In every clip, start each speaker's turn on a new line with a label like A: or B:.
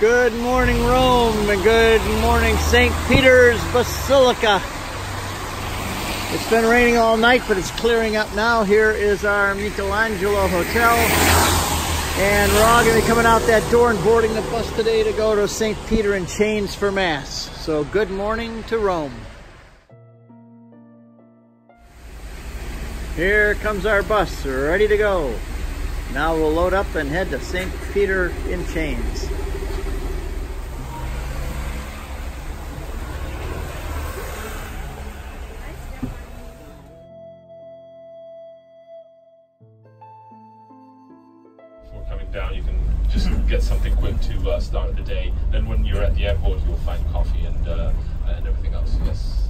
A: Good morning, Rome, and good morning, St. Peter's Basilica. It's been raining all night, but it's clearing up now. Here is our Michelangelo Hotel, and we're all going to be coming out that door and boarding the bus today to go to St. Peter in Chains for Mass. So good morning to Rome. Here comes our bus, we're ready to go. Now we'll load up and head to St. Peter in Chains.
B: Before coming down, you can just get something quick to start the day. Then when you're at the airport, you'll find coffee and everything else. Yes.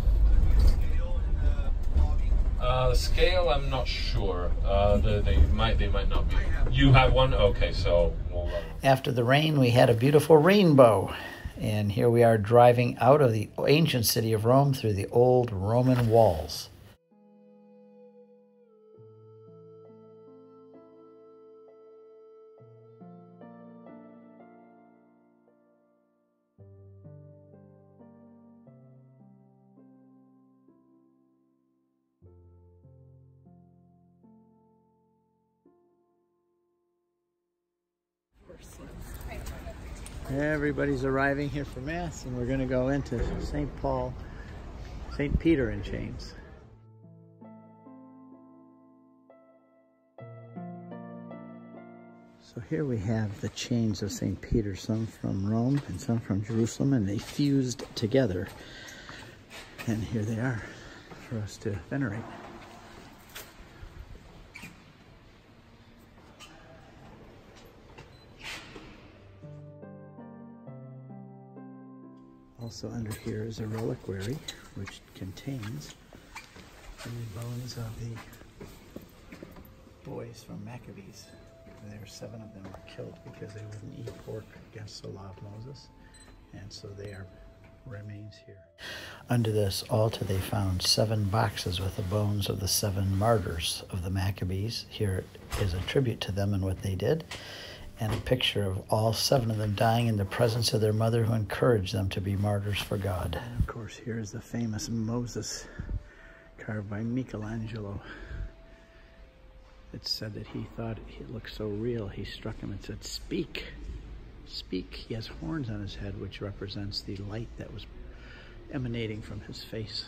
B: The scale, I'm not sure. They might not be. You have one? Okay, so we'll...
A: After the rain, we had a beautiful rainbow. And here we are driving out of the ancient city of Rome through the old Roman walls. Everybody's arriving here for Mass, and we're going to go into St. Peter in Chains. So here we have the chains of St. Peter, some from Rome and some from Jerusalem, and they fused together. And here they are for us to venerate. Also under here is a reliquary which contains the bones of the boys from Maccabees. There, 7 of them were killed because they wouldn't eat pork against the law of Moses, and so their remains here. Under this altar they found 7 boxes with the bones of the 7 martyrs of the Maccabees. Here is a tribute to them and what they did, and a picture of all 7 of them dying in the presence of their mother, who encouraged them to be martyrs for God. And of course, here is the famous Moses carved by Michelangelo. It's said that he thought it looked so real, he struck him and said, "Speak, speak." He has horns on his head, which represents the light that was emanating from his face.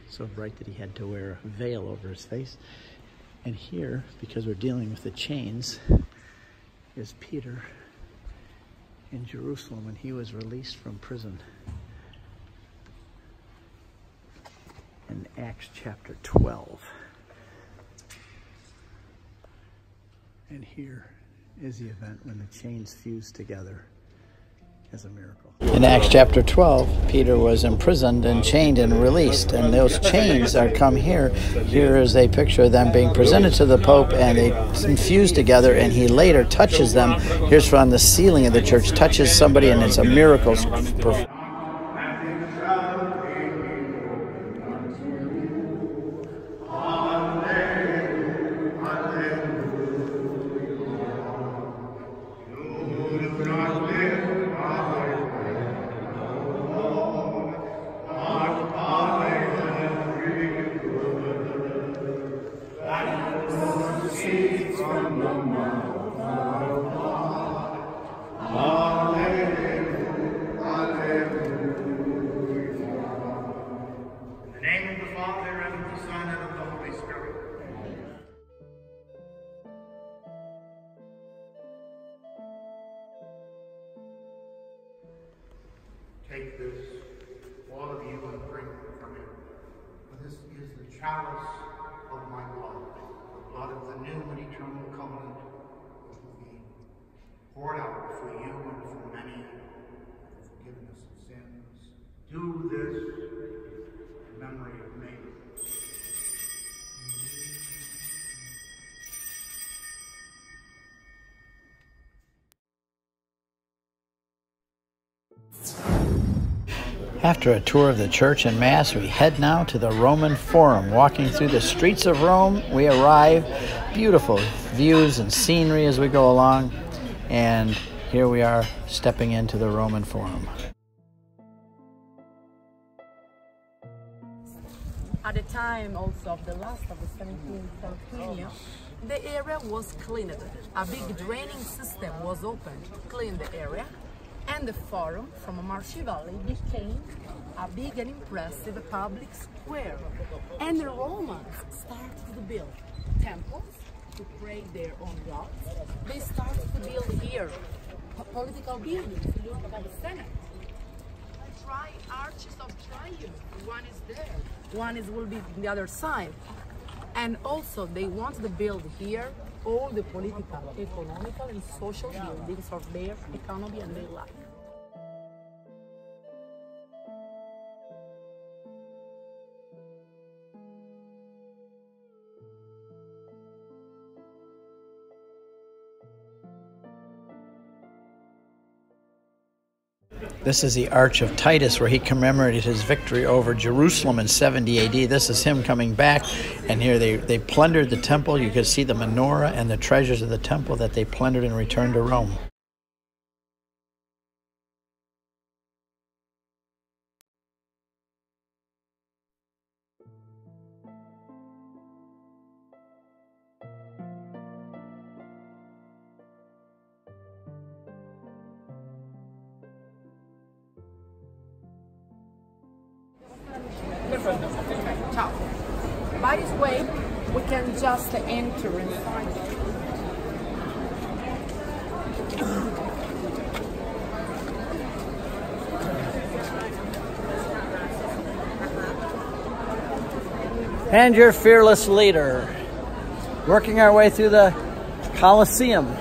A: So bright that he had to wear a veil over his face. And here, because we're dealing with the chains, is Peter in Jerusalem when he was released from prison. In Acts chapter 12. And here is the event when the chains fused together as a miracle. In Acts chapter 12, Peter was imprisoned and chained and released, and those chains are come here. Here is a picture of them being presented to the Pope, and they fused together, and he later touches them. Here's from the ceiling of the church, touches somebody, and it's a miracle.
C: Take this, all of you, and drink from it. For this is the chalice of my blood, the blood of the new and eternal covenant, which will be poured out for you and for many for forgiveness of sins. Do this in memory of me.
A: After a tour of the church and Mass, we head now to the Roman Forum. Walking through the streets of Rome, we arrive. Beautiful views and scenery as we go along. And here we are stepping into the Roman Forum.
D: At the time also of the last of the 17th century, the area was cleaned. A big draining system was opened to clean the area, and the Forum from a marshy valley became a big and impressive public square. And the Romans started to build temples to pray their own gods. They started to build here political buildings, look about the Senate. Arches of triumph, one is there, one will be on the other side. And also they wanted to build here all the political, economical and social buildings of their economy and their life.
A: This is the Arch of Titus, where he commemorated his victory over Jerusalem in 70 AD. This is him coming back, and here they plundered the temple. You can see the menorah and the treasures of the temple that they plundered and returned to Rome.
D: By this way, we can just enter inside.
A: And your fearless leader, working our way through the Coliseum.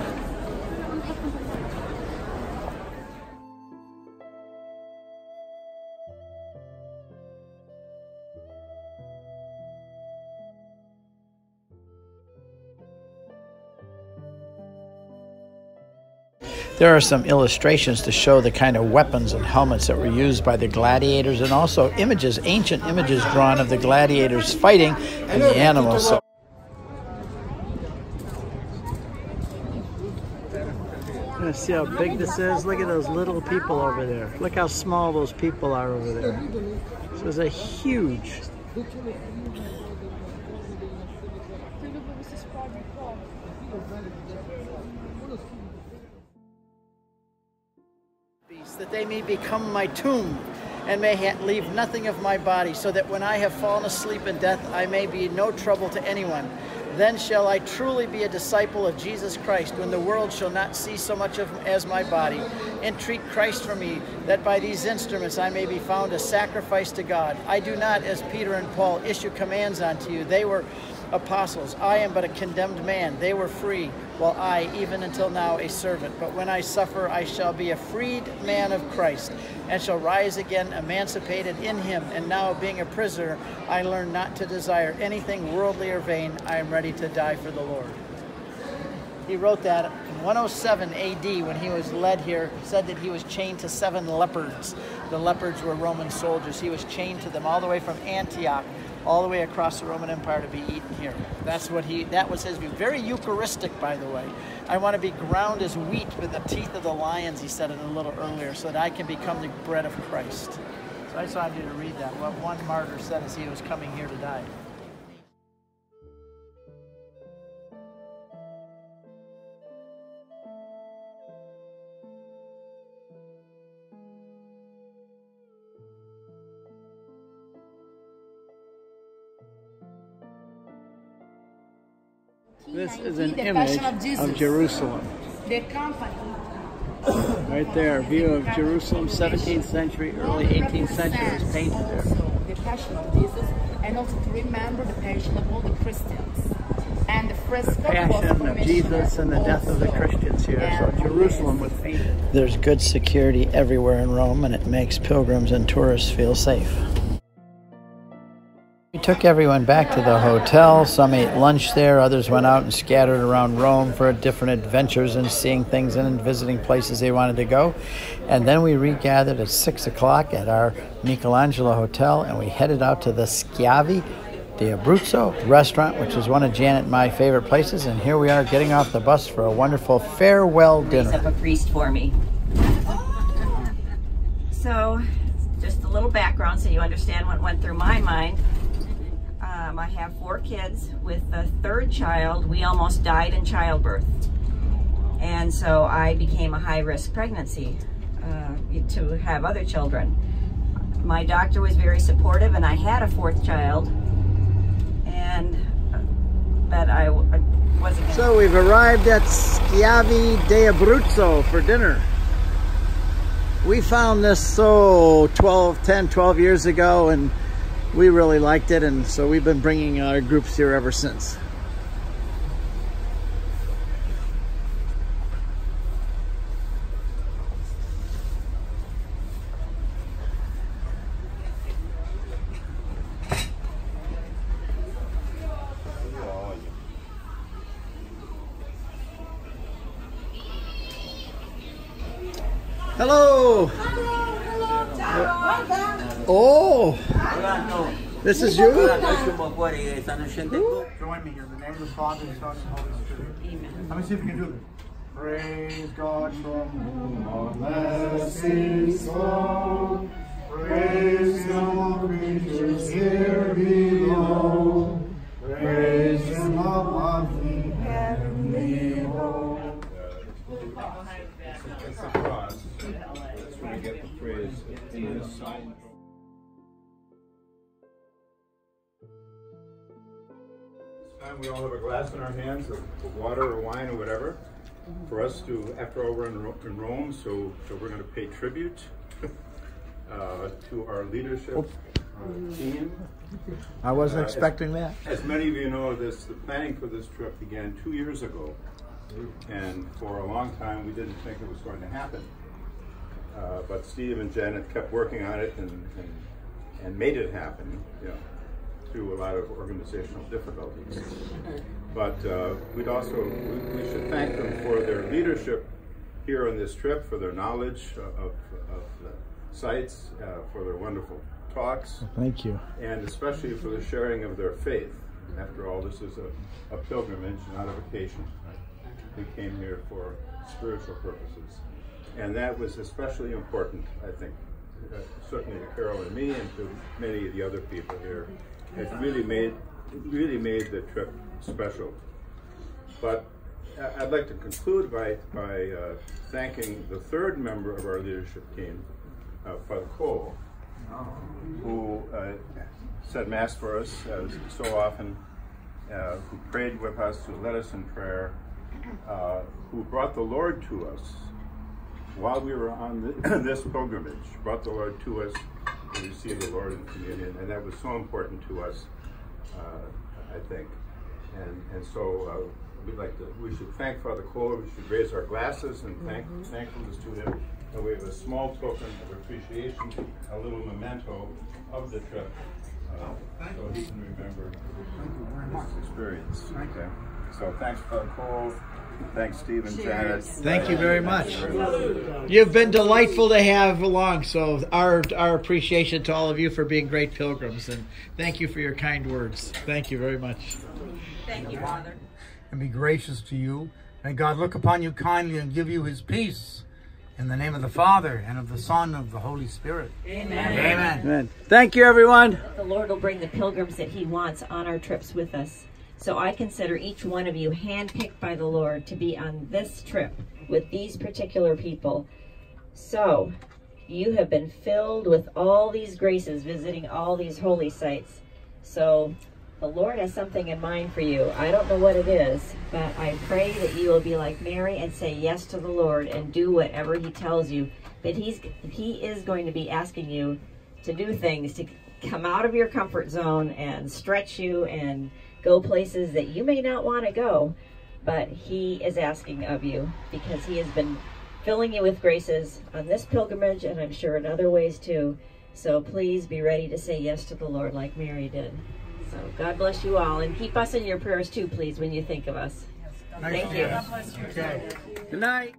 A: There are some illustrations to show the kind of weapons and helmets that were used by the gladiators, and also images, ancient images drawn of the gladiators fighting and the animals. So you see how big this is? Look at those little people over there. Look how small those people are over there. So it's a huge. That they may become my tomb, and may leave nothing of my body, so that when I have fallen asleep in death, I may be no trouble to anyone. Then shall I truly be a disciple of Jesus Christ, when the world shall not see so much of him as my body. Entreat Christ for me, that by these instruments I may be found a sacrifice to God. I do not, as Peter and Paul, issue commands unto you. They were apostles. I am but a condemned man. They were free, while I, even until now, a servant. But when I suffer, I shall be a freed man of Christ, and shall rise again emancipated in him. And now, being a prisoner, I learn not to desire anything worldly or vain. I am ready to die for the Lord. He wrote that in 107 AD when he was led here. He said that he was chained to 7 leopards. The leopards were Roman soldiers. He was chained to them all the way from Antioch, all the way across the Roman Empire to be eaten here. That was his view. Very Eucharistic, by the way. I want to be ground as wheat with the teeth of the lions, he said it a little earlier, so that I can become the bread of Christ. So I just wanted you to read that, what one martyr said as he was coming here to die. This is an image of Jerusalem.
D: The company.
A: Right there, view of Jerusalem, 17th century, early 18th century, was painted there.
D: Also the Passion of Jesus, and also to remember the Passion of all the Christians. And the fresco
A: the Passion of Jesus and the death of the Christians here. So Jerusalem was painted. There's good security everywhere in Rome, and it makes pilgrims and tourists feel safe. We took everyone back to the hotel. Some ate lunch there, others went out and scattered around Rome for different adventures and seeing things and visiting places they wanted to go. And then we regathered at 6 o'clock at our Michelangelo Hotel, and we headed out to the Schiavi the Abruzzo restaurant, which is one of Janet and my favorite places, and here we are getting off the bus for a wonderful farewell dinner.
E: Raise up a priest for me. So, just a little background so you understand what went through my mind. I have 4 kids. With the 3rd child, we almost died in childbirth. And so I became a high-risk pregnancy to have other children. My doctor was very supportive, and I had a 4th child, and that I wasn't.
A: So we've arrived at Schiavi de Abruzzo for dinner. We found this 10, 12 years ago, and we really liked it, and so we've been bringing our groups here ever since. Hello. Oh, this is you?
C: Join me here in the name of the Father, the Son, and the Holy Spirit.
E: Amen.
C: Let me see if we can do this. Praise God from whom all blessings flow. Praise Him, all creatures here below. Praise Him above the heavenly host.
F: It's a cross. That's where we get the phrase in this sign. This time we all have a glass in our hands of water or wine or whatever. For us to, after all, we're in Rome, so we're going to pay tribute to our leadership team.
A: I wasn't expecting that.
F: As many of you know, the planning for this trip began 2 years ago. And for a long time, we didn't think it was going to happen. But Steve and Janet kept working on it and made it happen, you know, through a lot of organizational difficulties. But we should thank them for their leadership here on this trip, for their knowledge of the sites, for their wonderful talks.
A: Thank you.
F: And especially for the sharing of their faith. After all, this is a pilgrimage, not a vacation. We came here for spiritual purposes. And that was especially important, I think, certainly to Carol and me and to many of the other people here. It really made the trip special. But I'd like to conclude by thanking the 3rd member of our leadership team, Father Cole, who said Mass for us so often, who prayed with us, who led us in prayer, who brought the Lord to us while we were on this pilgrimage, brought the Lord to us to receive the Lord in communion, and that was so important to us, I think. And so we should thank Father Kohler. We should raise our glasses and thankfulness to him. And we have a small token of appreciation, a little memento of the trip, so he can remember this experience. Okay. So thanks, Father Cole. Thanks, Steve and Janet.
A: Thank you very much. You've been delightful to have along, so our appreciation to all of you for being great pilgrims, and thank you for your kind words. Thank you very much.
E: Thank you, Father.
C: And be gracious to you. May God look upon you kindly and give you His peace. In the name of the Father, and of the Son, and of the Holy Spirit.
E: Amen.
C: Amen.
A: Amen. Thank you, everyone.
E: The Lord will bring the pilgrims that He wants on our trips with us. So I consider each one of you handpicked by the Lord to be on this trip with these particular people. So you have been filled with all these graces, visiting all these holy sites. So the Lord has something in mind for you. I don't know what it is, but I pray that you will be like Mary and say yes to the Lord and do whatever He tells you. But He is going to be asking you to do things, to come out of your comfort zone and stretch you and go places that you may not want to go, but He is asking of you because He has been filling you with graces on this pilgrimage, and I'm sure in other ways too. So please be ready to say yes to the Lord like Mary did. So God bless you all, and keep us in your prayers too, please, when you think of us. Thank you.
C: Okay.
A: Good night.